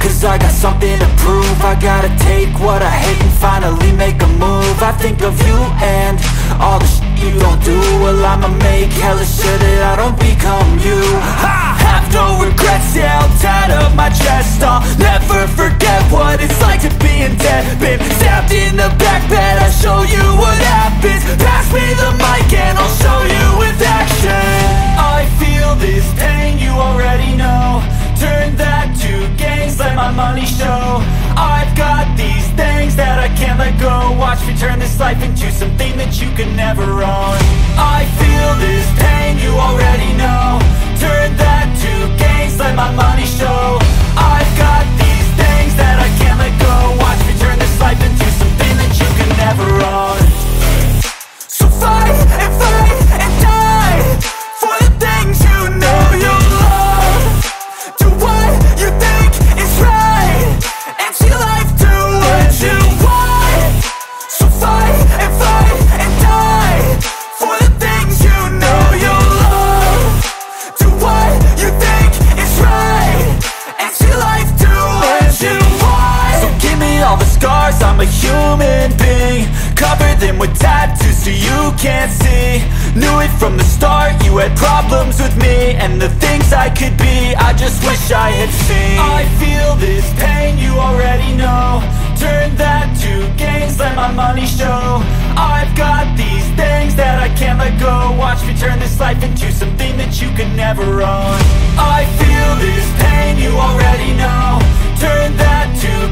cause I got something to prove. I gotta take what I hate and finally make a move. I think of you and all the shit you don't do. Well, I'ma make hella sure that I don't become you. I have no regrets, yeah, I'll tie up my chest. I'll never forget what it's like to be in debt. Been stabbed in the back bed, I'll show you what happens. Pass me the mic and I'll show you with action. I feel this pain, you already know. Turn that to gains, let my money show. I've got these things that I can't let go. Watch me turn this life into something that you can never own. I feel this pain, you already know. Turn that to gains, let my money show. I've got these things that I can't let go. Watch me turn this life into something that you can never own. So fight and die for the things you know you love. Do what you think is right and see life do what you want. So fight and die for the things you know you love. Do what you think is right and see life do what you want. So give me all the scars, I'm a human being. Cover them with tattoos so you can't see. Knew it from the start, you had problems with me and the things I could be, I just wish I had seen. I feel this pain, you already know. Turn that to gains, let my money show. I've got these things that I can't let go. Watch me turn this life into something that you can never own. I feel this pain, you already know. Turn that to